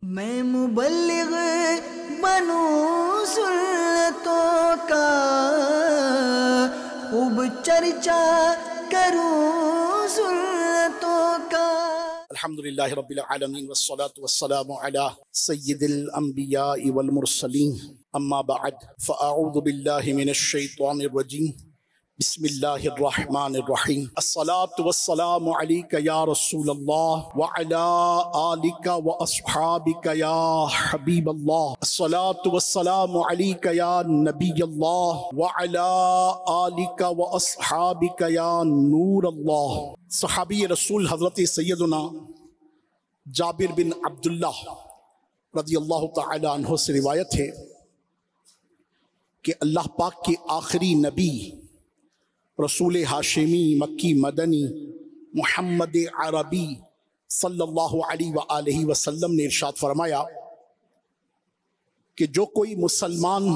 میں مبلغ بنوں سنتوں کا، خوب چرچا کروں سنتوں کا۔ الحمدللہ رب العالمین والصلاة والسلام علی سید الانبیاء والمرسلین، اما بعد فاعوذ باللہ من الشیطان الرجیم، بسم اللہ الرحمن الرحیم۔ الصلاة والسلام علیک یا رسول اللہ وعلی آلک واصحابک یا حبیب اللہ۔ الصلاة والسلام علیک یا نبی اللہ وعلی آلک واصحابک یا نور اللہ۔ صحابی رسول حضرت سیدنا جابر بن عبداللہ رضی اللہ تعالی عنہ سے روایت ہے کہ اللہ پاک کے آخری نبی رسول ہاشمی مکی مدنی محمد عربی صلی اللہ علیہ وآلہ وسلم نے ارشاد فرمایا کہ جو کوئی مسلمان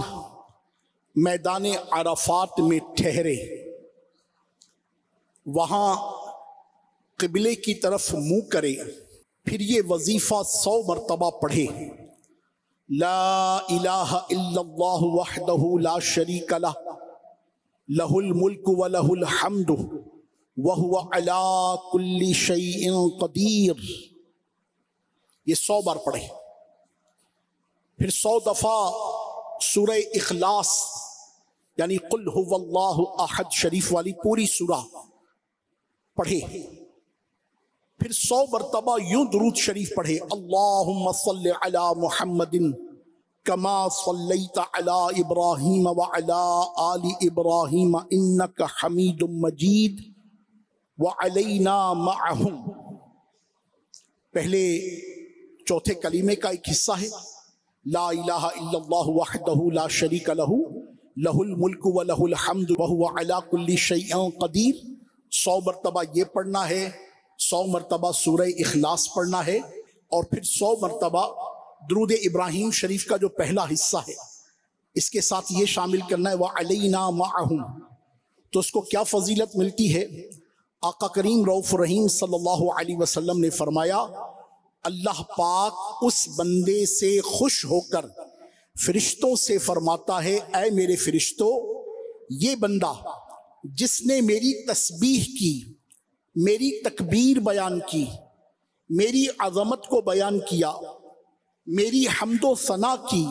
میدان عرفات میں ٹھہرے، وہاں قبلے کی طرف منہ کرے، پھر یہ وظیفہ 100 مرتبہ پڑھے، لا الہ الا اللہ وحدہ لا شریک لہ، لہ الملک ولہ الحمد وہو علی کل شیء قدیر، یہ 100 بار پڑھے۔ پھر 100 دفعہ سورہ اخلاص یعنی قل هو اللہ احد شریف والی پوری سورہ پڑھے۔ پھر 100 مرتبہ یوں درود شریف پڑھے، اللہم صلی علی محمد کما صلیت علی ابراہیم وعلی آل ابراہیم انک حمید مجید وعلینا معہم۔ پہلے چوتھے کلمے کا ایک حصہ ہے، لا الہ الا اللہ وحدہ لا شریک لہ، لہ الملک ولہ الحمد وہو علی کل شیء قدیر۔ 100 مرتبہ یہ پڑھنا ہے، 100 مرتبہ سورہ اخلاص پڑھنا ہے، اور پھر 100 مرتبہ درود ابراہیم شریف کا جو پہلا حصہ ہے اس کے ساتھ یہ شامل کرنا ہے وَعَلَيْنَا مَعَهُمْ۔ تو اس کو کیا فضیلت ملتی ہے؟ آقا کریم رؤوف رحیم صلی اللہ علیہ وسلم نے فرمایا، اللہ پاک اس بندے سے خوش ہو کر فرشتوں سے فرماتا ہے، اے میرے فرشتوں، یہ بندہ جس نے میری تسبیح کی، میری تکبیر بیان کی، میری عظمت کو بیان کیا، میری حمد و ثنا کی،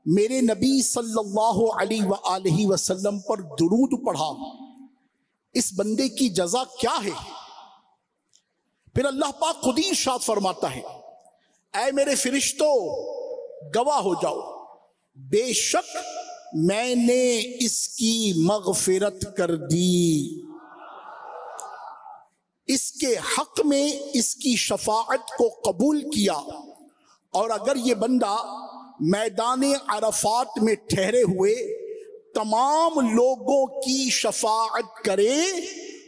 میرے نبی صلی اللہ علیہ وآلہ وسلم پر درود پڑھا، اس بندے کی جزا کیا ہے؟ پھر اللہ پاک خود ہی ارشاد فرماتا ہے، اے میرے فرشتوں گواہ ہو جاؤ، بے شک میں نے اس کی مغفرت کر دی، اس کے حق میں اس کی شفاعت کو قبول کیا، اور اگر یہ بندہ میدان عرفات میں ٹھہرے ہوئے تمام لوگوں کی شفاعت کرے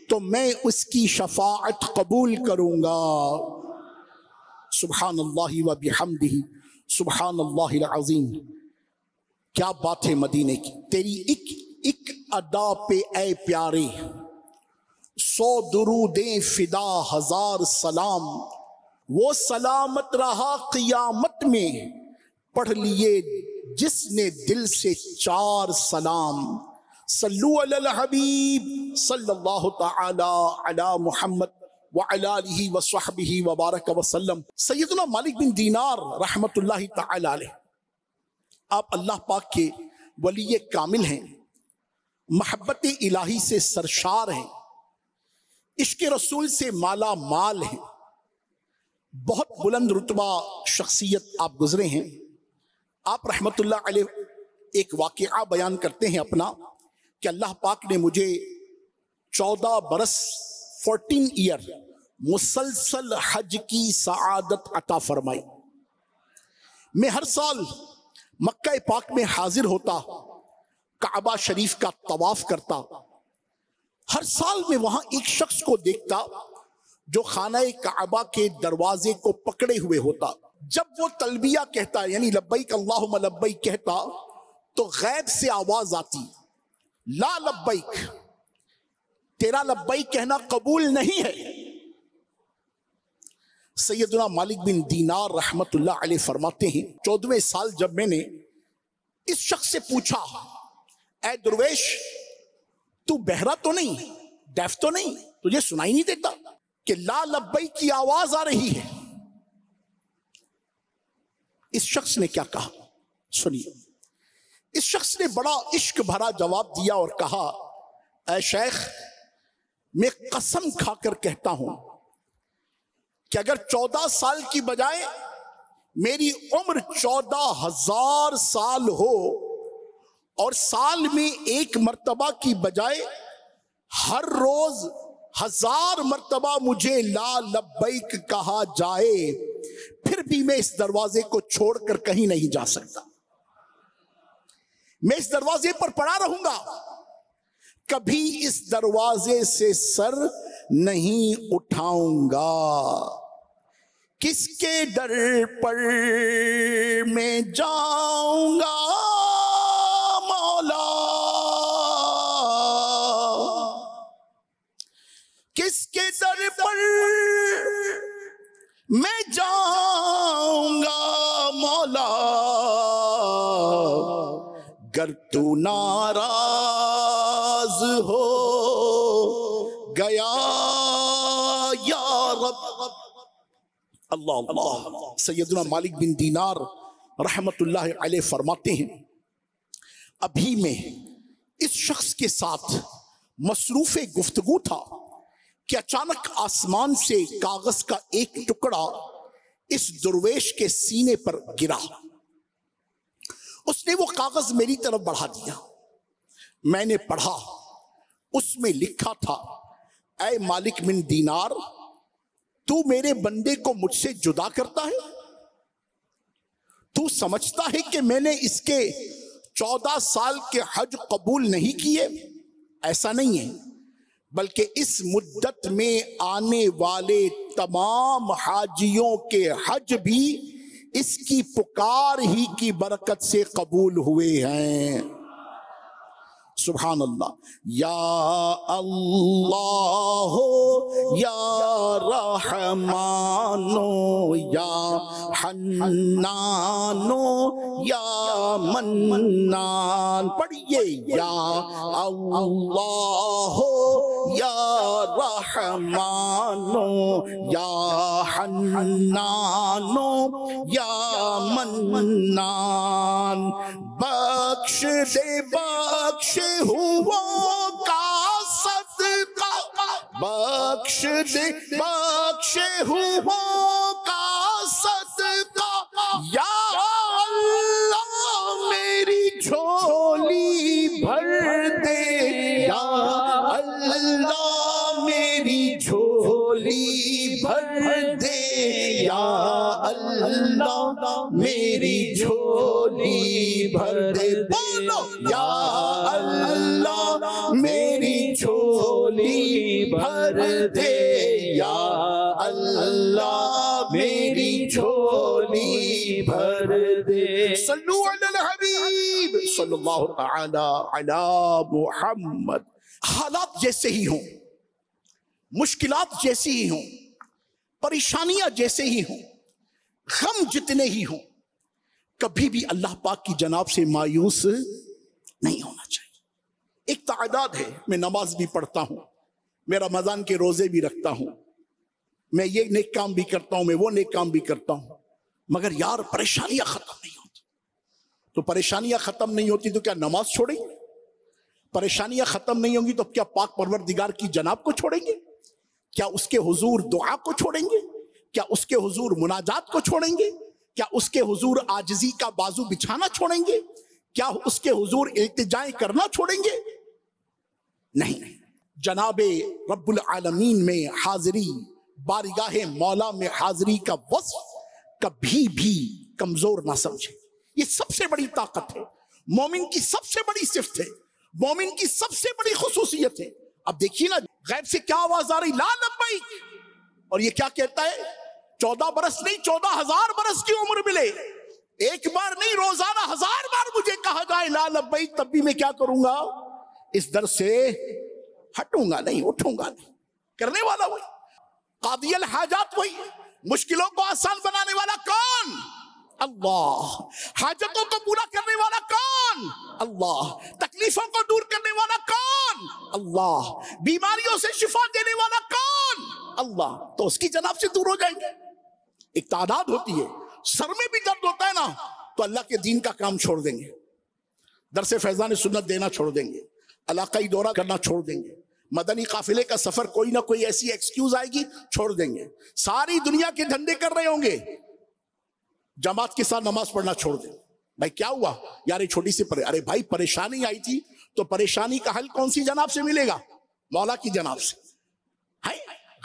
تو میں اس کی شفاعت قبول کروں گا۔ سبحان اللہ و بحمدہ سبحان اللہ العظیم۔ کیا بات ہے مدینے کی، تیری ایک ادا پہ اے پیارے 100 درودیں فدا 1000 سلام، وہ سلامت رہا قیامت میں پڑھ لیے جس نے دل سے 4 سلام۔ صلو علی الحبیب صلی اللہ تعالی علی محمد وعلی آلہ وصحبہ وبارک وسلم۔ سیدنا مالک بن دینار رحمت اللہ تعالی علیہ، آپ اللہ پاک کے ولی کامل ہیں، محبت الہی سے سرشار ہیں، عشق رسول سے مالا مال ہیں، بہت بلند رتبہ شخصیت آپ گزرے ہیں۔ آپ رحمت اللہ علیہ ایک واقعہ بیان کرتے ہیں اپنا کہ اللہ پاک نے مجھے 14 برس 14 ایئر مسلسل حج کی سعادت عطا فرمائی۔ میں ہر سال مکہ پاک میں حاضر ہوتا، کعبہ شریف کا طواف کرتا، ہر سال میں وہاں ایک شخص کو دیکھتا جو خانہ کعبہ کے دروازے کو پکڑے ہوئے ہوتا۔ جب وہ تلبیہ کہتا یعنی لبیک اللہم لبیک کہتا تو غیب سے آواز آتی، لا لبیک، تیرا لبیک کہنا قبول نہیں ہے۔ سیدنا مالک بن دینار رحمت اللہ علیہ فرماتے ہیں 14ویں سال جب میں نے اس شخص سے پوچھا اے درویش تو بہرا تو نہیں، ڈیف تو نہیں، تجھے سنائی نہیں دیتا کہ لا لبیک کی آواز آ رہی ہے؟ اس شخص نے کیا کہا سنیے. اس شخص نے بڑا عشق بھرا جواب دیا اور کہا اے شیخ میں قسم کھا کر کہتا ہوں کہ اگر 14 سال کی بجائے میری عمر 14,000 سال ہو اور سال میں ایک مرتبہ کی بجائے ہر روز 1000 مرتبہ مجھے لا لبیک کہا جائے پھر بھی میں اس دروازے کو چھوڑ کر کہیں نہیں جا سکتا. میں اس دروازے پر پڑا رہوں گا، کبھی اس دروازے سے سر نہیں اٹھاؤں گا. کس کے در پر میں جاؤں گا مولا، کس کے در پر میں جاؤں گا مولا، گر تو ناراض ہو گیا یا رب. اللہ اللہ. سیدنا مالک بن دینار رحمت اللہ علیہ فرماتے ہیں ابھی میں اس شخص کے ساتھ مصروف گفتگو تھا کہ اچانک آسمان سے کاغذ کا ایک ٹکڑا اس درویش کے سینے پر گرا. اس نے وہ کاغذ میری طرف بڑھا دیا. میں نے پڑھا، اس میں لکھا تھا اے مالک بن دینار تو میرے بندے کو مجھ سے جدا کرتا ہے؟ تو سمجھتا ہے کہ میں نے اس کے 14 سال کے حج قبول نہیں کیے؟ ایسا نہیں ہے، بلکہ اس مدت میں آنے والے تمام حاجیوں کے حج بھی اس کی پکار ہی کی برکت سے قبول ہوئے ہیں. سبحان اللہ. یا اللہ یا رحمانو یا حنانو یا منان. پڑھئے یا اللہ یا رحمانو یا حنانو یا منان. بخش دے بخش ہوا کا صدقہ، بخش دے بخش ہوا کا صدقہ، یا اللہ میری جھولی بھر دے، یا اللہ میری جھولی بھر دے، یا اللہ میری جھولی بھر دے. بولو یا اللہ میری جھولی بھر دے، یا اللہ میری جھولی بھر دے. صلو علی الحبیب صلی اللہ تعالی علی محمد. حالات جیسے ہی ہوں، مشکلات جیسی ہی ہوں، پریشانیاں جیسے ہی ہوں، غم جتنے ہی ہوں، کبھی بھی اللہ پاک کی جناب سے مایوس نہیں ہونا چاہیے. ایک تعداد ہے، میں نماز بھی پڑھتا ہوں، میں رمضان کے روزے بھی رکھتا ہوں، میں یہ نیک کام بھی کرتا ہوں، میں وہ نیک کام بھی کرتا ہوں، مگر یار پریشانیاں ختم نہیں ہوتی. تو پریشانیاں ختم نہیں ہوتی تو کیا نماز چھوڑیں گے؟ پریشانیاں ختم نہیں ہوں گی تو کیا پاک پروردگار کی جناب کو چھوڑیں گے؟ کیا اس کے حضور دعا کو چھوڑیں گے؟ کیا اس کے حضور مناجات کو چھوڑیں گے؟ کیا اس کے حضور عاجزی کا بازو بچھانا چھوڑیں گے؟ کیا اس کے حضور التجائیں کرنا چھوڑیں گے؟ نہیں. جناب رب العالمین میں حاضری، بارگاہ مولا میں حاضری کا وصف کبھی بھی کمزور نہ سمجھے. یہ سب سے بڑی طاقت ہے، مومن کی سب سے بڑی صفت ہے، مومن کی سب سے بڑی خصوصیت ہے. اب دیکھیے نا غیب سے کیا آواز آ رہی، لا لبیک، اور یہ کیا کہتا ہے 14 برس نہیں 14,000 برس کی عمر ملے، ایک بار نہیں روزانہ 1000 بار مجھے کہا جائے لا لبیک، تب بھی میں کیا کروں گا؟ اس در سے ہٹوں گا نہیں، اٹھوں گا نہیں. کرنے والا وہی، قاضی الحاجات وہی، مشکلوں کو آسان بنانے والا کون؟ اللہ. حاجتوں کو پورا کرنے والا کون؟ اللہ. تکلیفوں کو دور کرنے والا کون؟ اللہ. بیماریوں سے شفا دینے والا کون؟ اللہ. تو اس کی جناب سے دور ہو جائیں گے. ایک تعداد ہوتی ہے, سر میں بھی درد ہوتا ہے نا, تو اللہ کے دین کا کام چھوڑ دیں گے, درس فیضان سنت دینا چھوڑ دیں گے, علاقائی دورہ کرنا چھوڑ دیں گے, مدنی قافلے کا سفر کوئی نہ کوئی ایسی ایکسکیوز آئے گی چھوڑ دیں گے, ساری دنیا کے دھندے کر رہے ہوں گے, جماعت کے ساتھ نماز پڑھنا چھوڑ دیں. بھائی کیا ہوا یار, یہ چھوٹی سی ارے بھائی پریشانی آئی تھی, تو پریشانی کا حل کون سی جناب سے ملے گا؟ مولا کی جناب سے.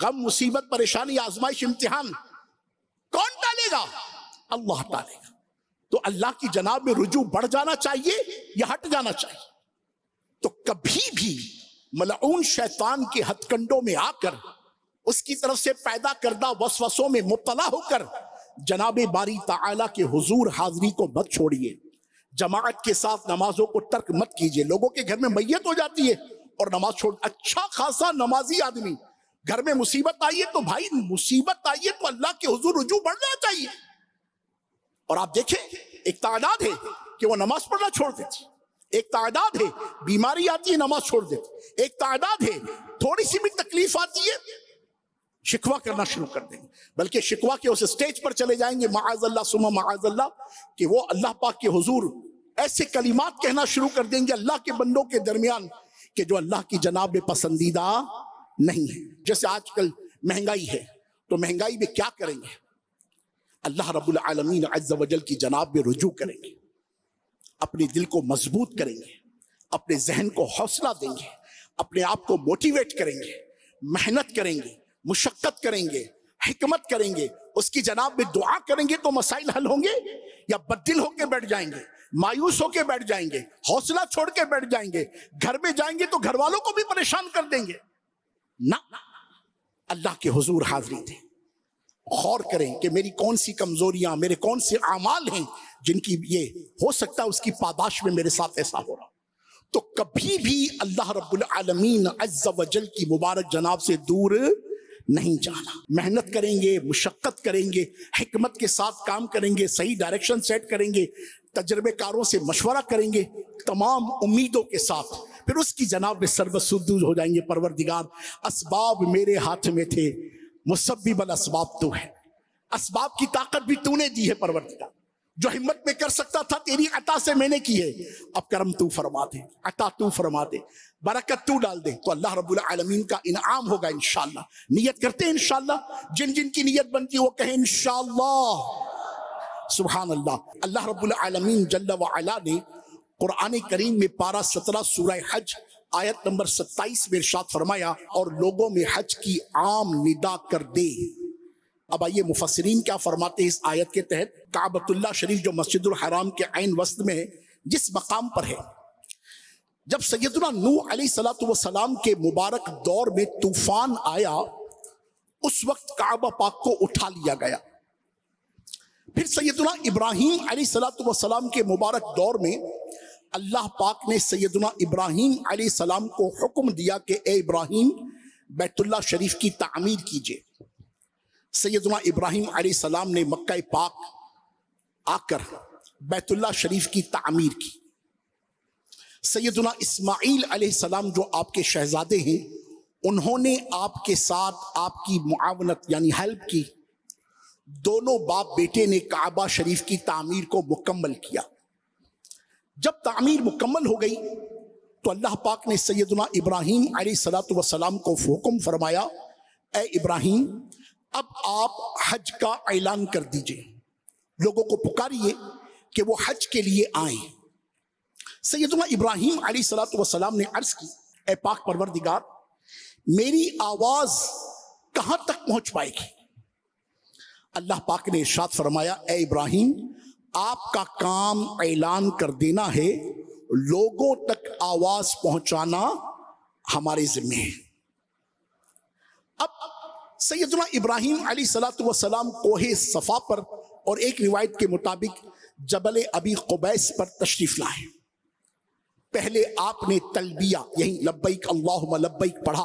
غم مصیبت پریشانی آزمائش امتحان کون ٹالے گا؟ اللہ ٹالے گا. تو اللہ کی جناب میں رجوع بڑھ جانا چاہیے یا ہٹ جانا چاہیے؟ تو کبھی بھی ملعون شیطان کے ہتھ کنڈوں میں آ کر, اس کی طرف سے پیدا کردہ وسوسوں میں مبتلا ہو کر جناب باری تعالیٰ کے حضور حاضری کو مت چھوڑیے. جماعت کے ساتھ نمازوں کو ترک مت کیجیے. لوگوں کے گھر میں میت ہو جاتی ہے اور نماز چھوڑ, اچھا خاصا نمازی آدمی گھر میں مصیبت آئی ہے تو بھائی مصیبت آئی ہے تو اللہ کے حضور رجوع بڑھنا چاہیے. اور آپ دیکھیں ایک تعداد ہے کہ وہ نماز پڑھنا چھوڑ دیتی, ایک تعداد ہے بیماری آتی ہے نماز چھوڑ دیتی, ایک تعداد ہے تھوڑی سی بھی تکلیف آتی ہے شکوہ کرنا شروع کر دیں گے, بلکہ شکوہ کے اس سٹیج پر چلے جائیں گے معاذ اللہ ثم معاذ اللہ, کہ وہ اللہ پاک کے حضور ایسے کلمات کہنا شروع کر دیں گے اللہ کے بندوں کے درمیان کہ جو اللہ کی جناب میں پسندیدہ نہیں ہے. جیسے آج کل مہنگائی ہے, تو مہنگائی میں کیا کریں گے؟ اللہ رب العالمین عز و جل کی جناب میں رجوع کریں گے, اپنے دل کو مضبوط کریں گے, اپنے ذہن کو حوصلہ دیں گے, اپنے آپ کو موٹیویٹ کریں گے, محنت کریں گے, مشقت کریں گے, حکمت کریں گے, اس کی جناب میں دعا کریں گے تو مسائل حل ہوں گے؟ یا بددل ہو کے بیٹھ جائیں گے, مایوس ہو کے بیٹھ جائیں گے, حوصلہ چھوڑ کے بیٹھ جائیں گے, گھر میں جائیں گے تو گھر والوں کو بھی پریشان کر دیں گے؟ نہ, اللہ کے حضور حاضری دیں, غور کریں کہ میری کون سی کمزوریاں, میرے کون سے اعمال ہیں جن کی یہ ہو سکتا ہے اس کی پاداش میں میرے ساتھ ایسا ہو رہا. تو کبھی بھی اللہ رب العالمین عز و جل کی مبارک جناب سے دور نہیں جانا. محنت کریں گے, مشقت کریں گے, حکمت کے ساتھ کام کریں گے, صحیح ڈائریکشن سیٹ کریں گے, تجربے کاروں سے مشورہ کریں گے, تمام امیدوں کے ساتھ پھر اس کی جناب میں سربسدوز ہو جائیں گے. پروردگار اسباب میرے ہاتھ میں تھے, مسبب الاسباب تو ہے, اسباب کی طاقت بھی تو نے دی ہے پروردگار, جو ہمت میں کر سکتا تھا تیری عطا سے میں نے کی ہے, اب کرم تو فرما دے, عطا تو فرما دے, برکت تو ڈال دے, تو اللہ رب العالمین کا انعام ہوگا انشاءاللہ. نیت کرتے ہیں انشاءاللہ, جن جن کی نیت بنتی ہے وہ کہیں انشاءاللہ. سبحان اللہ. اللہ رب العالمین جل وعلا نے قرآن کریم میں پارہ 17 سورہ حج آیت نمبر 27 میں ارشاد فرمایا, اور لوگوں میں حج کی عام ندا کر دے. اب آئیے مفسرین کیا فرماتے ہیں اس آیت کے تحت. کعبۃ اللہ شریف جو مسجد الحرام کے عین وسط میں ہے, جس مقام پر ہے, جب سیدنا نوح علیہ السلام کے مبارک دور میں طوفان آیا, اس وقت کعبہ پاک کو اٹھا لیا گیا. پھر سیدنا ابراہیم علیہ السلام کے مبارک دور میں اللہ پاک نے سیدنا ابراہیم علیہ السلام کو حکم دیا کہ اے ابراہیم بیت اللہ شریف کی تعمیر کیجئے. سیدنا ابراہیم علیہ السلام نے مکہ پاک آ کر بیت اللہ شریف کی تعمیر کی. سیدنا اسماعیل علیہ السلام جو آپ کے شہزادے ہیں, انہوں نے آپ کے ساتھ آپ کی معاونت یعنی ہیلپ کی. دونوں باپ بیٹے نے کعبہ شریف کی تعمیر کو مکمل کیا. جب تعمیر مکمل ہو گئی تو اللہ پاک نے سیدنا ابراہیم علیہ السلام کو حکم فرمایا, اے ابراہیم اب آپ حج کا اعلان کر دیجئے, لوگوں کو پکاریے کہ وہ حج کے لیے آئیں. سیدنا ابراہیم علیہ السلام نے عرض کی, اے پاک پروردگار میری آواز کہاں تک پہنچ پائے گی؟ اللہ پاک نے ارشاد فرمایا, اے ابراہیم آپ کا کام اعلان کر دینا ہے, لوگوں تک آواز پہنچانا ہمارے ذمہ ہے. اب سیدنا ابراہیم علیہ السلام کوہ صفا پر اور ایک روایت کے مطابق جبل ابی قبیس پر تشریف لائے. پہلے آپ نے تلبیہ یہی لبیک اللہم لبیک پڑھا,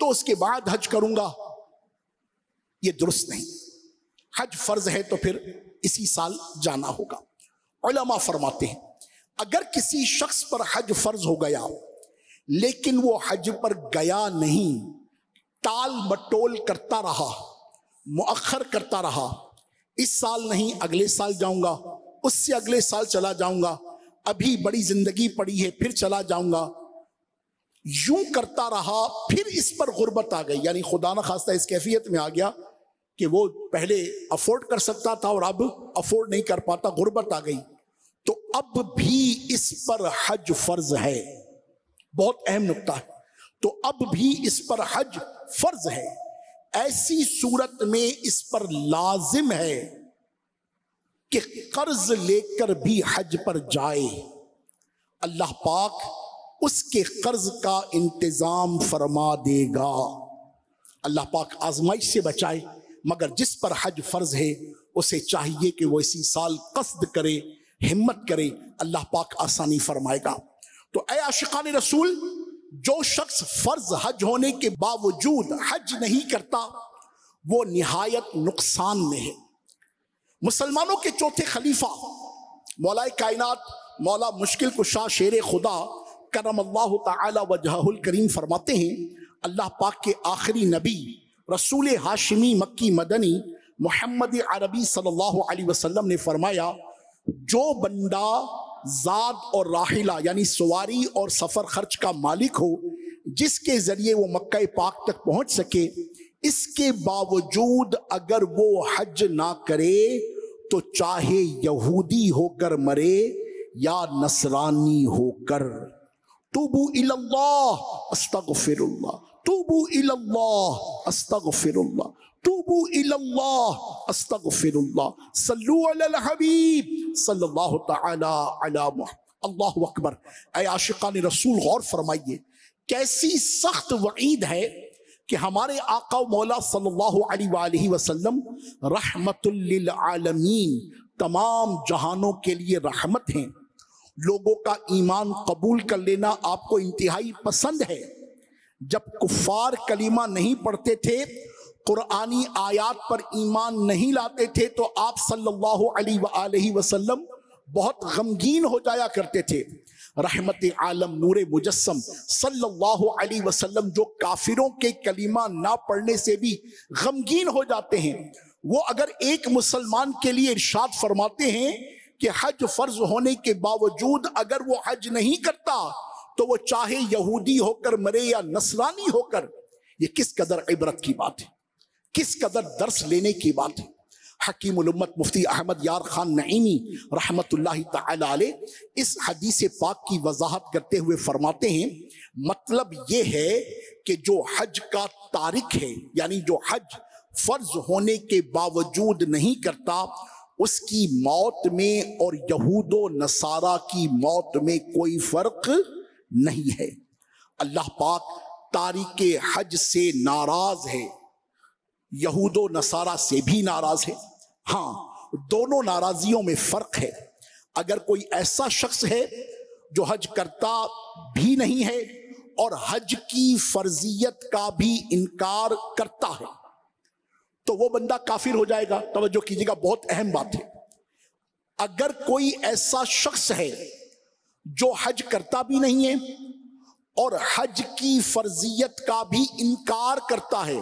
تو اس کے بعد حج کروں گا، یہ درست نہیں. حج فرض ہے تو پھر اسی سال جانا ہوگا. علماء فرماتے ہیں اگر کسی شخص پر حج فرض ہو گیا لیکن وہ حج پر گیا نہیں، ٹال مٹول کرتا رہا، مؤخر کرتا رہا، اس سال نہیں اگلے سال جاؤں گا، اس سے اگلے سال چلا جاؤں گا، ابھی بڑی زندگی پڑی ہے پھر چلا جاؤں گا، یوں کرتا رہا، پھر اس پر غربت آ گئی، یعنی خدا نہ خواستہ اس کیفیت میں آ گیا کہ وہ پہلے افورڈ کر سکتا تھا اور اب افورڈ نہیں کر پاتا، غربت آ گئی، تو اب بھی اس پر حج فرض ہے. بہت اہم نکتہ ہے. تو اب بھی اس پر حج فرض ہے. ایسی صورت میں اس پر لازم ہے کہ قرض لے کر بھی حج پر جائے. اللہ پاک اس کے قرض کا انتظام فرما دے گا. اللہ پاک آزمائش سے بچائے، مگر جس پر حج فرض ہے اسے چاہیے کہ وہ اسی سال قصد کرے، ہمت کرے، اللہ پاک آسانی فرمائے گا. تو اے عاشقان رسول، جو شخص فرض حج ہونے کے باوجود حج نہیں کرتا وہ نہایت نقصان میں ہے. مسلمانوں کے چوتھے خلیفہ مولا کائنات مولا مشکل کشا شیر خدا کرم اللہ تعالی وجہہ الکریم فرماتے ہیں، اللہ پاک کے آخری نبی رسول ہاشمی مکی مدنی محمد عربی صلی اللہ علیہ وسلم نے فرمایا، جو بندہ زاد اور راحلہ یعنی سواری اور سفر خرچ کا مالک ہو، جس کے ذریعے وہ مکہ پاک تک پہنچ سکے، اس کے باوجود اگر وہ حج نہ کرے تو چاہے یہودی ہو کر مرے یا نصرانی ہو کر. توبو الی اللہ استغفر اللہ، توبو الی اللہ استغفر اللہ، توبو الی اللہ استغفر اللہ، صلو علی الحبیب صلی اللہ تعالی علی محمد. اللہ اکبر. اے عاشقان رسول غور فرمائیے، کیسی سخت وعید ہے کہ ہمارے آقا و مولا صلی اللہ علیہ وآلہ وسلم رحمت للعالمین، تمام جہانوں کے لیے رحمت ہیں. لوگوں کا ایمان قبول کر لینا آپ کو انتہائی پسند ہے. جب کفار کلمہ نہیں پڑھتے تھے، قرآنی آیات پر ایمان نہیں لاتے تھے، تو آپ صلی اللہ علیہ وآلہ وسلم بہت غمگین ہو جایا کرتے تھے. رحمت عالم نور مجسم صلی اللہ علیہ وسلم جو کافروں کے کلمہ نہ پڑھنے سے بھی غمگین ہو جاتے ہیں، وہ اگر ایک مسلمان کے لیے ارشاد فرماتے ہیں کہ حج فرض ہونے کے باوجود اگر وہ حج نہیں کرتا تو وہ چاہے یہودی ہو کر مرے یا نصرانی ہو کر، یہ کس قدر عبرت کی بات ہے، کس قدر درس لینے کی بات ہے. حکیم الامت مفتی احمد یار خان نعیمی رحمت اللہ تعالی علیہ اس حدیث پاک کی وضاحت کرتے ہوئے فرماتے ہیں، مطلب یہ ہے کہ جو حج کا تارک ہے، یعنی جو حج فرض ہونے کے باوجود نہیں کرتا، اس کی موت میں اور یہود و نصارہ کی موت میں کوئی فرق نہیں ہے. اللہ پاک تارک حج سے ناراض ہے، یہود و نصارہ سے بھی ناراض ہے. ہاں، دونوں ناراضیوں میں فرق ہے. اگر کوئی ایسا شخص ہے جو حج کرتا بھی نہیں ہے اور حج کی فرضیت کا بھی انکار کرتا ہے تو وہ بندہ کافر ہو جائے گا. توجہ کیجیے گا، بہت اہم بات ہے. اگر کوئی ایسا شخص ہے جو حج کرتا بھی نہیں ہے اور حج کی فرضیت کا بھی انکار کرتا ہے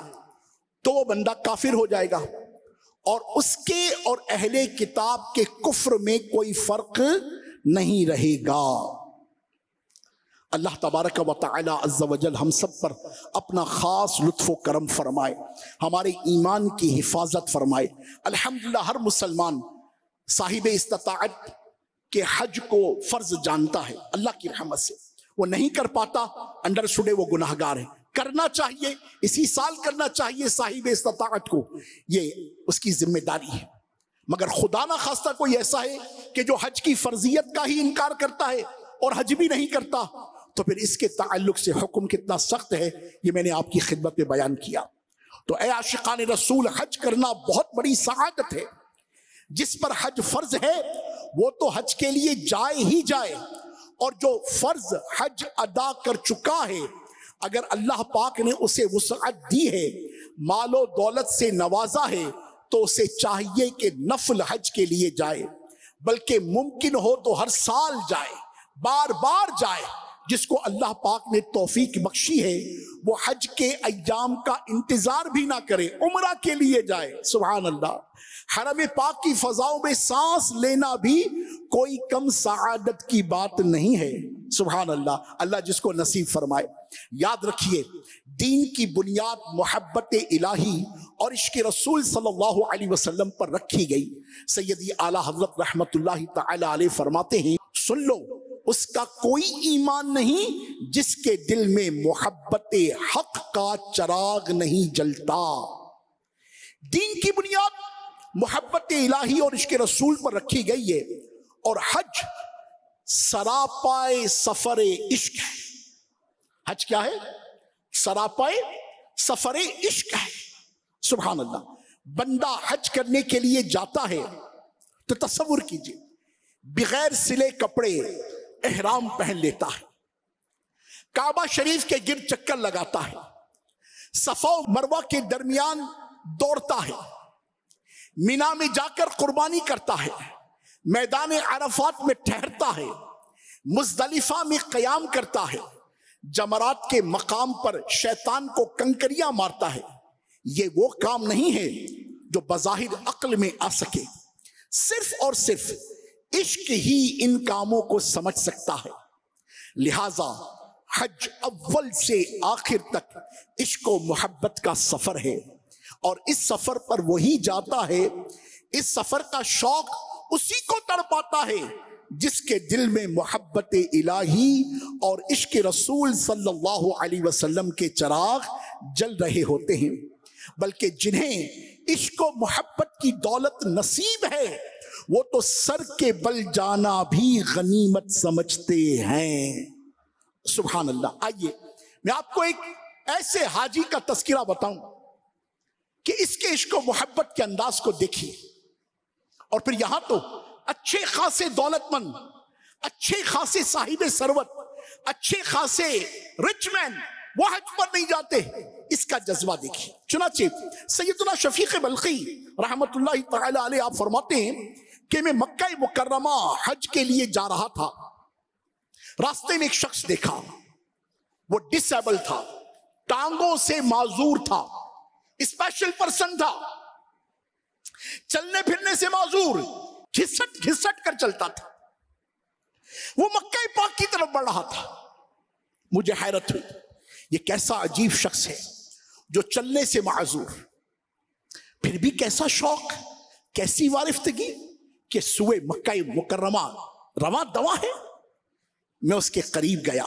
تو وہ بندہ کافر ہو جائے گا، اور اس کے اور اہل کتاب کے کفر میں کوئی فرق نہیں رہے گا. اللہ تبارک و تعالی عز و جل ہم سب پر اپنا خاص لطف و کرم فرمائے، ہمارے ایمان کی حفاظت فرمائے. الحمدللہ ہر مسلمان صاحب استطاعت کے حج کو فرض جانتا ہے. اللہ کی رحمت سے وہ نہیں کر پاتا، انڈر سٹے وہ گناہگار ہے. کرنا چاہیے، اسی سال کرنا چاہیے صاحب استطاعت کو، یہ اس کی ذمہ داری ہے. مگر خدا نہ خواستہ کوئی ایسا ہے کہ جو حج کی فرضیت کا ہی انکار کرتا ہے اور حج بھی نہیں کرتا، تو پھر اس کے تعلق سے حکم کتنا سخت ہے یہ میں نے آپ کی خدمت میں بیان کیا. تو اے عاشقان رسول، حج کرنا بہت بڑی سعادت ہے. جس پر حج فرض ہے وہ تو حج کے لیے جائے ہی جائے، اور جو فرض حج ادا کر چکا ہے اگر اللہ پاک نے اسے وسعت دی ہے، مال و دولت سے نوازا ہے، تو اسے چاہیے کہ نفل حج کے لیے جائے، بلکہ ممکن ہو تو ہر سال جائے، بار بار جائے۔ جس کو اللہ پاک نے توفیق بخشی ہے وہ حج کے ایام کا انتظار بھی نہ کرے، عمرہ کے لیے جائے۔ سبحان اللہ، حرم پاک کی فضاؤں میں سانس لینا بھی کوئی کم سعادت کی بات نہیں ہے۔ سبحان اللہ، اللہ جس کو نصیب فرمائے۔ یاد رکھیے، دین کی بنیاد محبت الہی اور عشق رسول صلی اللہ علیہ وسلم پر رکھی گئی۔ سیدی اعلیٰ حضرت رحمت اللہ تعالی علیہ فرماتے ہیں، سن لو، اس کا کوئی ایمان نہیں جس کے دل میں محبت حق کا چراغ نہیں جلتا۔ دین کی بنیاد محبت الہی اور عشق رسول پر رکھی گئی ہے، اور حج سراپائے سفر عشق ہے۔ حج کیا ہے؟ سراپائے سفر عشق ہے۔ سبحان اللہ، بندہ حج کرنے کے لیے جاتا ہے تو تصور کیجئے، بغیر سلے کپڑے احرام پہن لیتا ہے، کعبہ شریف کے گرد چکر لگاتا ہے، صفا و مروہ کے درمیان دوڑتا ہے، مینا میں جا کر قربانی کرتا ہے، میدان عرفات میں ٹھہرتا ہے، مزدلفہ میں قیام کرتا ہے، جمرات کے مقام پر شیطان کو کنکریاں مارتا ہے۔ یہ وہ کام نہیں ہے جو بظاہر عقل میں آ سکے، صرف اور صرف عشق ہی ان کاموں کو سمجھ سکتا ہے۔ لہذا حج اول سے آخر تک عشق و محبت کا سفر ہے، اور اس سفر پر وہی جاتا ہے، اس سفر کا شوق اسی کو تڑپاتا ہے جس کے دل میں محبت الہی اور عشق رسول صلی اللہ علیہ وسلم کے چراغ جل رہے ہوتے ہیں۔ بلکہ جنہیں عشق و محبت کی دولت نصیب ہے وہ تو سر کے بل جانا بھی غنیمت سمجھتے ہیں۔ سبحان اللہ۔ آئیے میں آپ کو ایک ایسے حاجی کا تذکرہ بتاؤں کہ اس کے عشق و محبت کے انداز کو دیکھیے، اور پھر یہاں تو اچھے خاصے دولت مند، اچھے خاصے صاحب ثروت، اچھے خاصے رچ مین وہ حج پر نہیں جاتے۔ اس کا جذبہ دیکھیے۔ چنانچہ سیدنا شفیق بلخی رحمت اللہ تعالی علیہ آپ فرماتے ہیں کہ میں مکہ مکرمہ حج کے لیے جا رہا تھا، راستے میں ایک شخص دیکھا، وہ ڈس ایبل تھا، ٹانگوں سے معذور تھا، اسپیشل پرسن تھا، چلنے پھرنے سے معذور، گھسٹ گھسٹ کر چلتا تھا۔ وہ مکہ پاک کی طرف بڑھ رہا تھا۔ مجھے حیرت ہوئی، یہ کیسا عجیب شخص ہے جو چلنے سے معذور، پھر بھی کیسا شوق، کیسی وارفتگی کہ سوئے مکہ مکرمہ رواں دواں ہے۔ میں اس کے قریب گیا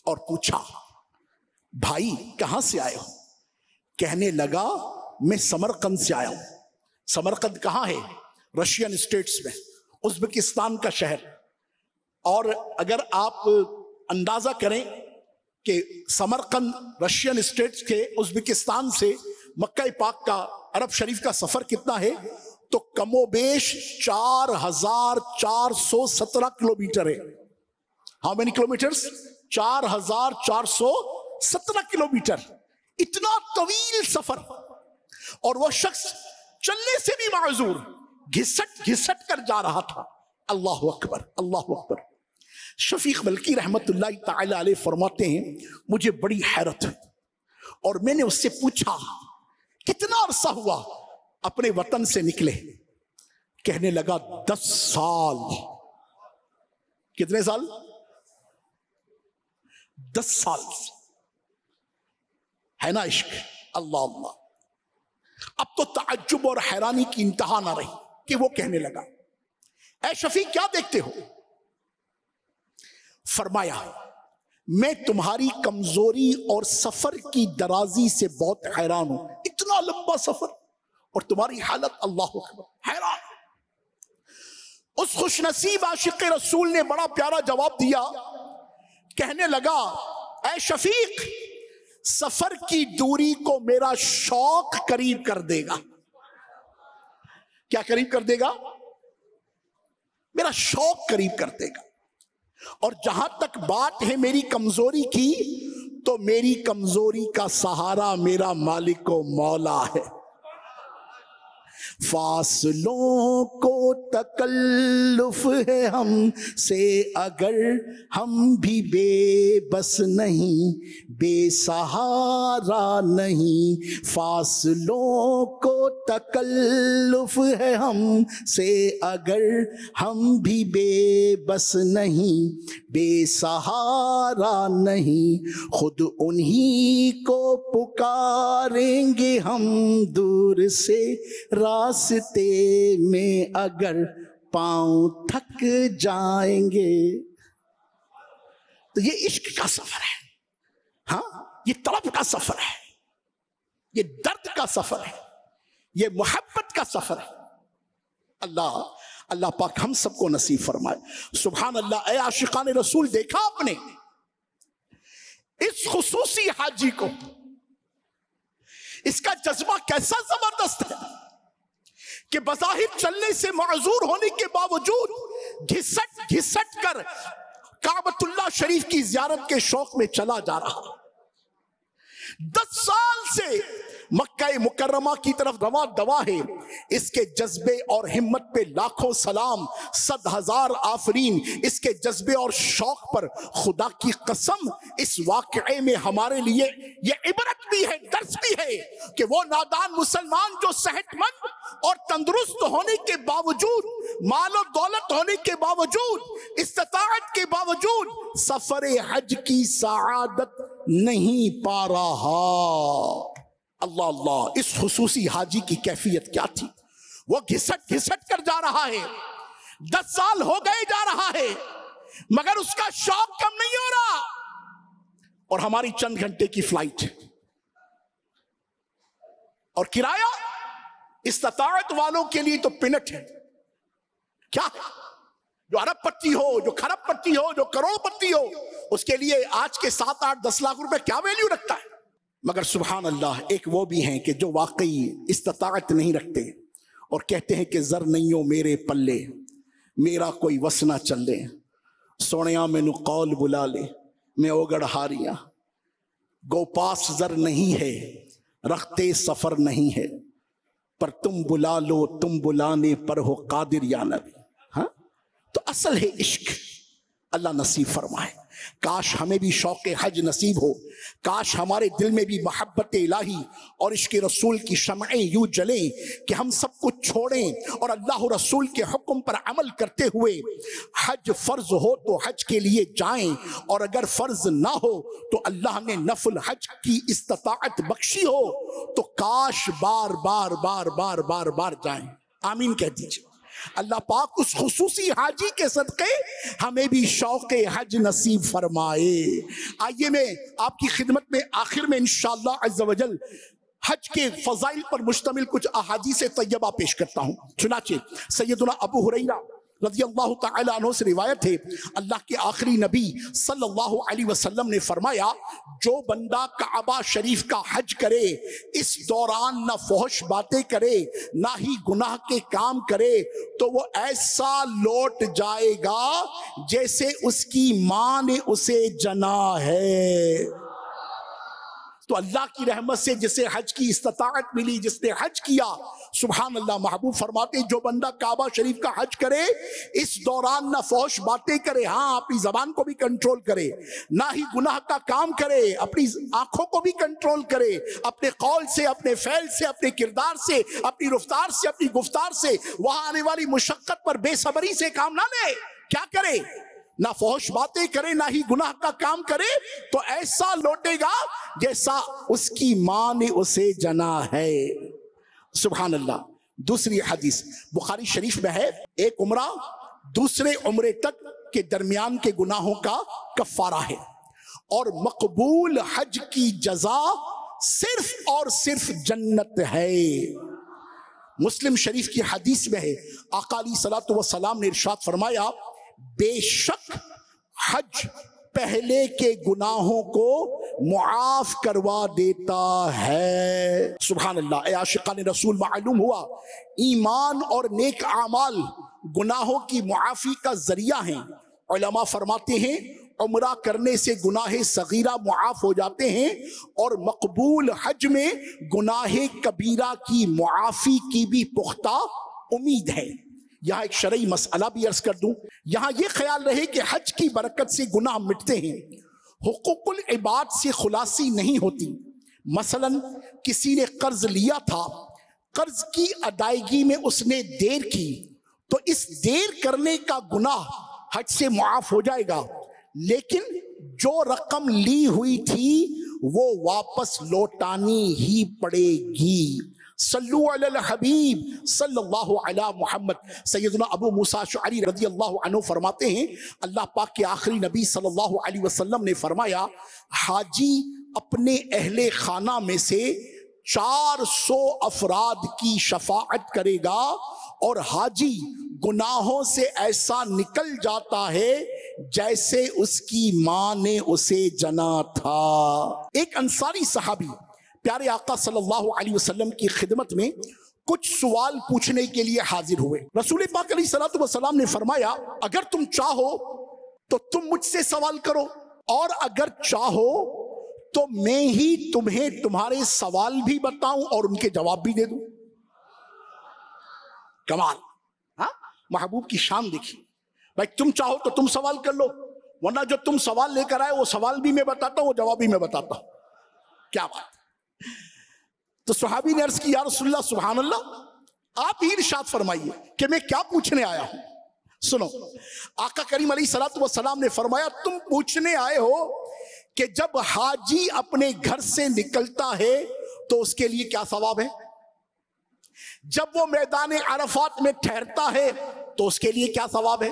اور پوچھا، بھائی کہاں سے آئے ہو؟ کہنے لگا، میں سمرقند سے آیا ہوں۔ سمرقند کہاں ہے؟ رشین اسٹیٹس میں، ازبکستان کا شہر۔ اور اگر آپ اندازہ کریں کہ سمرقند رشین اسٹیٹس کے ازبکستان سے مکہ پاک کا عرب شریف کا سفر کتنا ہے، تو کم و بیش 4417 کلومیٹر ہے۔ How many kilometres? 4417 کلومیٹر۔ اتنا طویل سفر، اور وہ شخص چلنے سے بھی معذور، گھسٹ گھسٹ کر جا رہا تھا۔ اللہ اکبر، اللہ اکبر۔ شفیق بلخی رحمت اللہ تعالی علیہ فرماتے ہیں، مجھے بڑی حیرت ہوئی، اور میں نے اس سے پوچھا کتنا عرصہ ہوا اپنے وطن سے نکلے؟ کہنے لگا 10 سال۔ کتنے سال؟ 10 سال۔ ہے نا عشق؟ اللہ اللہ۔ اب تو تعجب اور حیرانی کی انتہا نہ رہی کہ وہ کہنے لگا، اے شفیق کیا دیکھتے ہو؟ فرمایا، میں تمہاری کمزوری اور سفر کی درازی سے بہت حیران ہوں۔ اتنا لمبا سفر اور تمہاری حالت، اللہ اکبر، حیران۔ اس خوش نصیب عاشق رسول نے بڑا پیارا جواب دیا، کہنے لگا، اے شفیق، سفر کی دوری کو میرا شوق قریب کر دے گا۔ کیا قریب کر دے گا؟ میرا شوق قریب کر دے گا۔ اور جہاں تک بات ہے میری کمزوری کی، تو میری کمزوری کا سہارا میرا مالک و مولا ہے۔ فاصلوں کو تکلف ہے ہم سے اگر ہم بھی بے بس نہیں، بے سہارا نہیں۔ فاصلوں کو تکلف ہے ہم سے اگر ہم بھی بے بس نہیں، بے سہارا نہیں۔ خود انہی کو پکاریں گے ہم دور سے راستے میں اگر پاؤں تھک جائیں گے۔ تو یہ عشق کا سفر ہے، ہاں یہ طلب کا سفر ہے، یہ درد کا سفر ہے، یہ محبت کا سفر ہے۔ اللہ پاک ہم سب کو نصیب فرمائے۔ سبحان اللہ۔ اے عاشقان رسول، دیکھا آپ نے اس خصوصی حاجی کو، اس کا جذبہ کیسا زبردست ہے کہ بظاہر چلنے سے معذور ہونے کے باوجود گھسٹ گھسٹ کر کعبۃ اللہ شریف کی زیارت کے شوق میں چلا جا رہا۔ 10 سال سے مکہ مکرمہ کی طرف رواں دوا ہے۔ اس کے جذبے اور ہمت پہ لاکھوں سلام، 100,000 آفرین۔ اس کے جذبے اور شوق پر خدا کی قسم اس واقعے میں ہمارے لیے یہ عبرت بھی ہے، درس بھی ہے کہ وہ نادان مسلمان جو صحت مند اور تندرست ہونے کے باوجود، مال و دولت ہونے کے باوجود، استطاعت کے باوجود سفر حج کی سعادت نہیں پا رہا۔ اللہ اللہ، اس خصوصی حاجی کی کیفیت کیا تھی؟ وہ گھسٹ گھسٹ کر جا رہا ہے، 10 سال ہو گئے جا رہا ہے، مگر اس کا شوق کم نہیں ہو رہا۔ اور ہماری چند گھنٹے کی فلائٹ اور کرایہ استطاعت والوں کے لیے تو پنٹ ہے، کیا جو ارب پتی ہو، جو کھرب پتی ہو، جو کروڑ پتی ہو، اس کے لیے آج کے 7, 8, 10 لاکھ روپے کیا ویلیو رکھتا ہے؟ مگر سبحان اللہ، ایک وہ بھی ہیں کہ جو واقعی استطاعت نہیں رکھتے اور کہتے ہیں کہ زر نہیں ہو میرے پلے، میرا کوئی وس نہ چلے، سونیاں میں قول بلا لے، میں اوگڑ ہاریاں، گو پاس زر نہیں ہے، رختے سفر نہیں ہے، پر تم بلا لو، تم بلانے پر ہو قادر یا نبی۔ ہاں تو اصل ہے عشق۔ اللہ نصیب فرمائے۔ کاش ہمیں بھی شوق حج نصیب ہو، کاش ہمارے دل میں بھی محبت الہی اور عشق رسول کی شمعیں یوں جلیں کہ ہم سب کچھ چھوڑیں اور اللہ رسول کے حکم پر عمل کرتے ہوئے حج فرض ہو تو حج کے لیے جائیں، اور اگر فرض نہ ہو تو اللہ نے نفل حج کی استطاعت بخشی ہو تو کاش بار بار بار بار بار بار جائیں۔ آمین کہہ دیجئے۔ اللہ پاک اس خصوصی حاجی کے صدقے ہمیں بھی شوق حج نصیب فرمائے۔ آئیے میں آپ کی خدمت میں آخر میں انشاءاللہ عز و جل حج کے فضائل پر مشتمل کچھ احادیث طیبہ پیش کرتا ہوں۔ چنانچہ سیدنا ابو ہریرہ رضی اللہ تعالی عنہ سے روایت ہے، اللہ کے آخری نبی صلی اللہ علیہ وسلم نے فرمایا، جو بندہ کعبہ شریف کا حج کرے، اس دوران نہ فحش باتیں کرے نہ ہی گناہ کے کام کرے، تو وہ ایسا لوٹ جائے گا جیسے اس کی ماں نے اسے جنا ہے۔ تو اللہ کی رحمت سے جسے حج کی استطاعت ملی، جس نے حج کیا، سبحان اللہ، محبوب فرماتے جو بندہ کعبہ شریف کا حج کرے، اس دوران نہ فحش باتیں کرے، ہاں اپنی زبان کو بھی کنٹرول کرے، نہ ہی گناہ کا کام کرے، اپنی آنکھوں کو بھی کنٹرول کرے، اپنے قول سے، اپنے فعل سے، اپنے کردار سے، اپنی رفتار سے، اپنی گفتار سے وہاں آنے والی مشقت پر بے صبری سے کام نہ لے، کیا کرے؟ نہ فحش باتیں کرے نہ ہی گناہ کا کام کرے، تو ایسا لوٹے گا جیسا اس کی ماں نے اسے جنا ہے۔ سبحان اللہ۔ دوسری حدیث بخاری شریف میں ہے، ایک عمرہ دوسرے عمرے تک کے درمیان کے گناہوں کا کفارہ ہے، اور مقبول حج کی جزا صرف اور صرف جنت ہے۔ مسلم شریف کی حدیث میں ہے، آقا علیہ الصلوۃ والسلام نے ارشاد فرمایا، بے شک حج پہلے کے گناہوں کو معاف کروا دیتا ہے۔ سبحان اللہ۔ اے عاشقان رسول، معلوم ہوا ایمان اور نیک اعمال گناہوں کی معافی کا ذریعہ ہیں۔ علماء فرماتے ہیں عمرہ کرنے سے گناہ صغیرہ معاف ہو جاتے ہیں اور مقبول حج میں گناہ کبیرہ کی معافی کی بھی پختہ امید ہے۔ یہاں ایک شرعی مسئلہ بھی عرض کر دوں، یہاں یہ خیال رہے کہ حج کی برکت سے گناہ مٹتے ہیں، حقوق العباد سے خلاصی نہیں ہوتی۔ مثلا کسی نے قرض لیا تھا، قرض کی ادائیگی میں اس نے دیر کی تو اس دیر کرنے کا گناہ حج سے معاف ہو جائے گا، لیکن جو رقم لی ہوئی تھی وہ واپس لوٹانی ہی پڑے گی۔ صلو علی الحبیب صلی اللہ علی محمد۔ سیدنا ابو موسیٰ اشعری رضی اللہ عنہ فرماتے ہیں، اللہ پاک کے آخری نبی صلی اللہ علیہ وسلم نے فرمایا، حاجی اپنے اہل خانہ میں سے 400 افراد کی شفاعت کرے گا اور حاجی گناہوں سے ایسا نکل جاتا ہے جیسے اس کی ماں نے اسے جنا تھا۔ ایک انصاری صحابی پیارے آقا صلی اللہ علیہ وسلم کی خدمت میں کچھ سوال پوچھنے کے لیے حاضر ہوئے۔ رسول پاک علیہ السلام نے فرمایا، اگر تم چاہو تو تم مجھ سے سوال کرو، اور اگر چاہو تو میں ہی تمہیں تمہارے سوال بھی بتاؤں اور ان کے جواب بھی دے دوں۔ کمال، ہاں، محبوب کی شان دیکھیے۔ بھائی تم چاہو تو تم سوال کر لو، ورنہ جو تم سوال لے کر آئے وہ سوال بھی میں بتاتا ہوں، وہ جواب بھی میں بتاتا ہوں۔ کیا بات! تو صحابی نے عرض کی، یا رسول اللہ، سبحان اللہ، آپ ہی ارشاد فرمائیے کہ میں کیا پوچھنے آیا ہوں۔ سنو، آقا کریم علیہ السلام نے فرمایا، تم پوچھنے آئے ہو کہ جب حاجی اپنے گھر سے نکلتا ہے تو اس کے لیے کیا ثواب ہے، جب وہ میدان عرفات میں ٹھہرتا ہے تو اس کے لیے کیا ثواب ہے،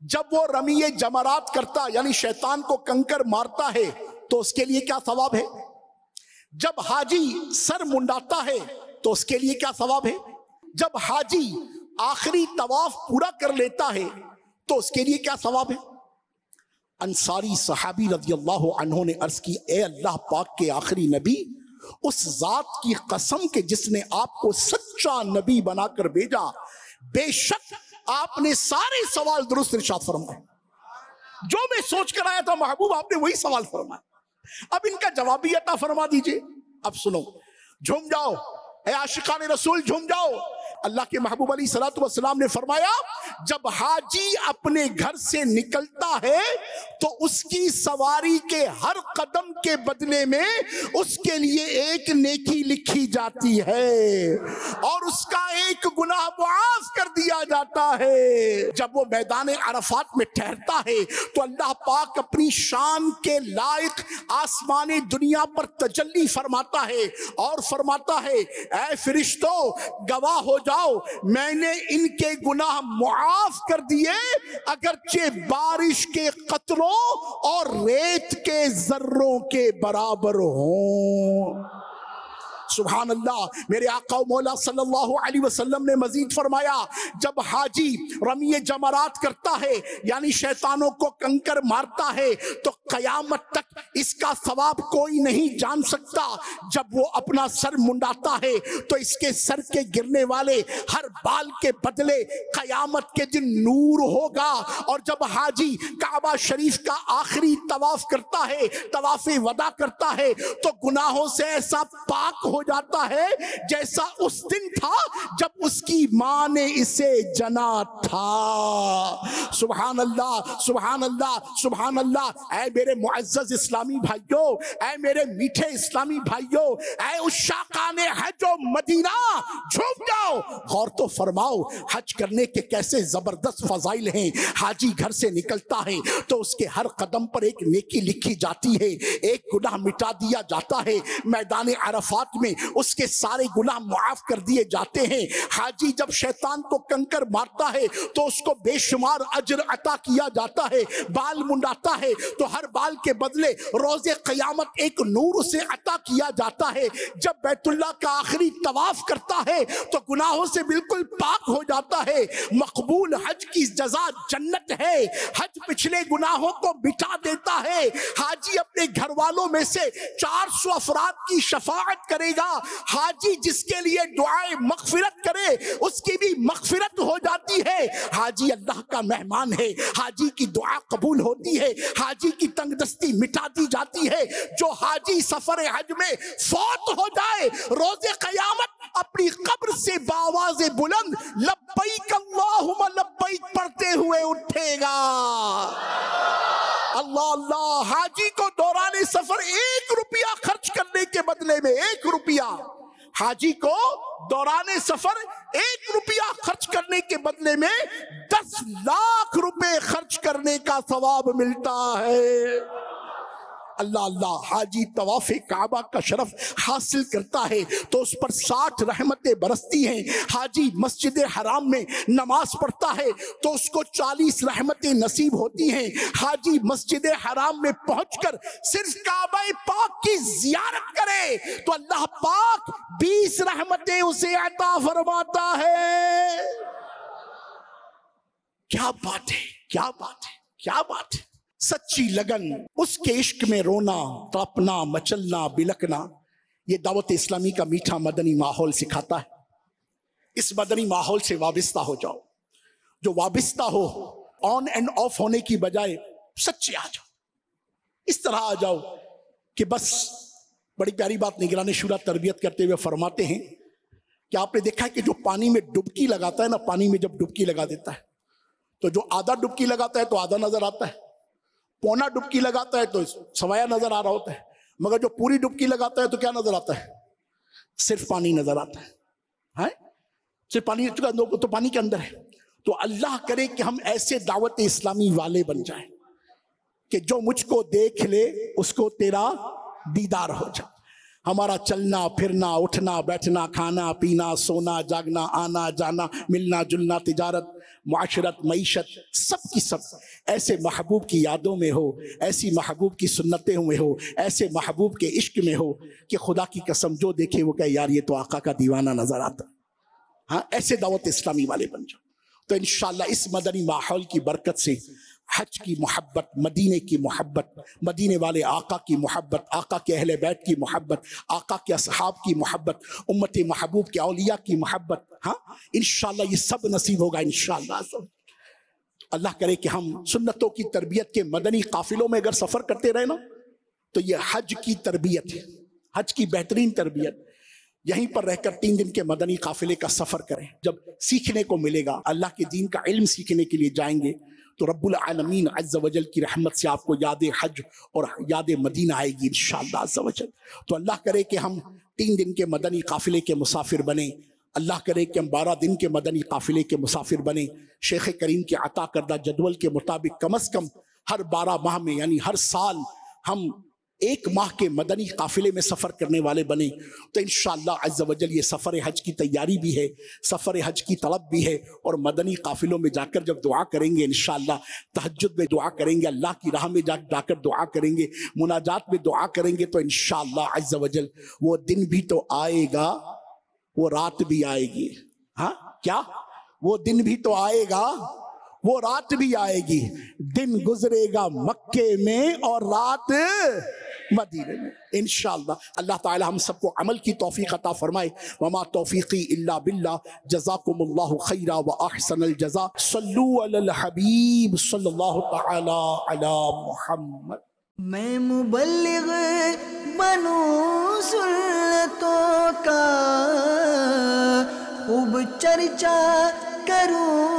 جب وہ رمی جمرات کرتا یعنی شیطان کو کنکر مارتا ہے تو اس کے لیے کیا ثواب ہے، جب حاجی سر منڈاتا ہے تو اس کے لیے کیا ثواب ہے، جب حاجی آخری طواف پورا کر لیتا ہے تو اس کے لیے کیا ثواب ہے۔ انصاری صحابی رضی اللہ عنہ نے عرض کی، اے اللہ پاک کے آخری نبی، اس ذات کی قسم کہ جس نے آپ کو سچا نبی بنا کر بھیجا، بے شک آپ نے سارے سوال درست ارشاد فرمائے۔ جو میں سوچ کر آیا تھا محبوب، آپ نے وہی سوال فرمایا، اب ان کا جواب بھی عطا فرما دیجئے۔ اب سنو، جھوم جاؤ اے عاشقان رسول، جھوم جاؤ۔ اللہ کے محبوب علیہ السلام نے فرمایا، جب حاجی اپنے گھر سے نکلتا ہے تو اس کی سواری کے ہر قدم کے بدلے میں اس کے لیے ایک نیکی لکھی جاتی ہے اور اس کا ایک گناہ معاف کر دیا جاتا ہے۔ جب وہ میدان عرفات میں ٹھہرتا ہے تو اللہ پاک اپنی شان کے لائق آسمان دنیا پر تجلی فرماتا ہے اور فرماتا ہے، اے فرشتوں گواہ ہو جاؤ، میں نے ان کے گناہ معاف کر دیے، اگرچہ بارش کے قطروں اور ریت کے ذروں کے برابر ہوں۔ سبحان اللہ۔ میرے آقا و مولا صلی اللہ علیہ وسلم نے مزید فرمایا، جب حاجی رمی جمرات کرتا ہے یعنی شیطانوں کو کنکر مارتا ہے تو قیامت تک اس کا ثواب کوئی نہیں جان سکتا۔ جب وہ اپنا سر منڈاتا ہے تو اس کے سر کے گرنے والے ہر بال کے بدلے قیامت کے دن نور ہوگا، اور جب حاجی کعبہ شریف کا آخری طواف کرتا ہے، طواف وداع کرتا ہے، تو گناہوں سے ایسا پاک ہو جاتا ہے جیسا اس دن تھا جب اس کی ماں نے اسے جنا تھا۔ سبحان اللہ، سبحان اللہ، سبحان اللہ۔ اے میرے معزز اسلامی بھائیوں، اے میرے میٹھے اسلامی بھائیوں، اے عشاقان حج و مدینہ، جھوم جاؤ، غور تو فرماؤ حج کرنے کے کیسے زبردست فضائل ہیں۔ حاجی گھر سے نکلتا ہے تو اس کے ہر قدم پر ایک نیکی لکھی جاتی ہے، ایک گناہ مٹا دیا جاتا ہے، میدان عرفات میں اس کے سارے گناہ معاف کر دیے جاتے ہیں۔ حاجی جب شیطان کو کنکر مارتا ہے تو اس کو بے شمار اجر عطا کیا جاتا ہے، بال منڈاتا ہے تو ہر بال کے بدلے روز قیامت ایک نور اسے عطا کیا جاتا ہے۔ جب بیت اللہ کا آخری طواف کرتا ہے تو گناہوں سے بالکل پاک ہو جاتا ہے۔ مقبول حج کی جزا جنت ہے، حج پچھلے گناہوں کو مٹا دیتا ہے۔ حاجی اپنے گھر والوں میں سے 400 افراد کی شفاعت کرے گا. حاجی جس کے لیے دعائے مغفرت کرے اس کی بھی مغفرت ہو جاتی ہے. حاجی اللہ کا مہمان ہے, حاجی کی دعا قبول ہوتی ہے, حاجی کی تنگ دستی مٹا دی جاتی ہے. جو حاجی سفر حج میں فوت ہو جائے روز قیامت اپنی قبر سے بآواز بلند لبیک اللہم لبیک پڑھتے ہوئے اٹھے گا. اللہ اللہ. حاجی کو دوران سفر 1 روپیہ خرچ کرنے کے بدلے میں 1 روپیہ, حاجی کو دوران سفر 1 روپیہ خرچ کرنے کے بدلے میں 10 لاکھ روپے خرچ کرنے کا ثواب ملتا ہے. اللہ اللہ. حاجی طواف کعبہ کا شرف حاصل کرتا ہے تو اس پر 60 رحمتیں برستی ہیں. حاجی مسجد حرام میں نماز پڑھتا ہے تو اس کو 40 رحمتیں نصیب ہوتی ہیں. حاجی مسجد حرام میں پہنچ کر صرف کعبہ پاک کی زیارت کرے تو اللہ پاک 20 رحمتیں اسے عطا فرماتا ہے. کیا بات ہے, کیا بات ہے, کیا بات ہے. سچی لگن, اس کے عشق میں رونا, تڑپنا, مچلنا, بلکنا, یہ دعوت اسلامی کا میٹھا مدنی ماحول سکھاتا ہے. اس مدنی ماحول سے وابستہ ہو جاؤ. جو وابستہ ہو آن اینڈ آف ہونے کی بجائے سچے آ جاؤ. اس طرح آ جاؤ کہ بس. بڑی پیاری بات نگران شورا تربیت کرتے ہوئے فرماتے ہیں کہ آپ نے دیکھا ہے کہ جو پانی میں ڈبکی لگاتا ہے نا, پانی میں جب ڈبکی لگا دیتا ہے تو جو آدھا ڈبکی لگاتا ہے تو آدھا نظر آتا ہے, پونا ڈبکی لگاتا ہے تو سوایا نظر آ رہا ہوتا ہے, مگر جو پوری ڈبکی لگاتا ہے تو کیا نظر آتا ہے؟ صرف پانی نظر آتا ہے. صرف پانی, تو پانی کے اندر ہے. تو اللہ کرے کہ ہم ایسے دعوت اسلامی والے بن جائیں کہ جو مجھ کو دیکھ لے اس کو تیرا دیدار ہو جائے. ہمارا چلنا پھرنا, اٹھنا بیٹھنا, کھانا پینا, سونا جاگنا, آنا جانا, ملنا جلنا, تجارت, معاشرت, معیشت, سب کی سب ایسے محبوب کی یادوں میں ہو, ایسی محبوب کی سنتیں میں ہو, ایسے محبوب کے عشق میں ہو کہ خدا کی قسم جو دیکھے وہ کہے یار یہ تو آقا کا دیوانہ نظر آتا. ہاں, ایسے دعوت اسلامی والے بن جاؤ تو انشاءاللہ اس مدنی ماحول کی برکت سے حج کی محبت, مدینے کی محبت, مدینے والے آقا کی محبت, آقا کے اہل بیت کی محبت, آقا کے اصحاب کی محبت, امت محبوب کے اولیاء کی محبت, ہاں انشاءاللہ یہ سب نصیب ہوگا انشاءاللہ. اللہ کرے کہ ہم سنتوں کی تربیت کے مدنی قافلوں میں اگر سفر کرتے رہے نا تو یہ حج کی تربیت ہے, حج کی بہترین تربیت. یہیں پر رہ کر 3 دن کے مدنی قافلے کا سفر کریں. جب سیکھنے کو ملے گا, اللہ کے دین کا علم سیکھنے کے لیے جائیں گے تو رب العالمین عز و جل کی رحمت سے آپ کو یاد حج اور یاد مدینہ آئے گی انشاءاللہ عز و جل. تو اللہ کرے کہ ہم 3 دن کے مدنی قافلے کے مسافر بنیں. اللہ کرے کہ ہم 12 دن کے مدنی قافلے کے مسافر بنیں. شیخ کریم کے عطا کردہ جدول کے مطابق کم از کم ہر 12 ماہ میں یعنی ہر سال ہم 1 ماہ کے مدنی قافلے میں سفر کرنے والے بنے تو انشاءاللہ عز و جل یہ سفر حج کی تیاری بھی ہے, سفر حج کی طلب بھی ہے. اور مدنی قافلوں میں جا کر جب دعا کریں گے انشاءاللہ, تہجد میں دعا کریں گے, اللہ کی راہ میں جا کر دعا کریں گے, مناجات میں دعا کریں گے تو انشاءاللہ عز و جل وہ دن بھی تو آئے گا, وہ رات بھی آئے گی. ہاں کیا, وہ دن بھی تو آئے گا, وہ رات بھی آئے گی. دن گزرے گا مکے میں اور رات مدینے میں انشاءاللہ. اللہ تعالی ہم سب کو عمل کی توفیق عطا فرمائے. وما توفیقی الا باللہ. جزاکم اللہ خیرا واحسن الجزاء. صلو علی الحبیب صلی اللہ تعالی علی محمد. میں مبلغ بنوں سنتوں کا خوب چرچا کروں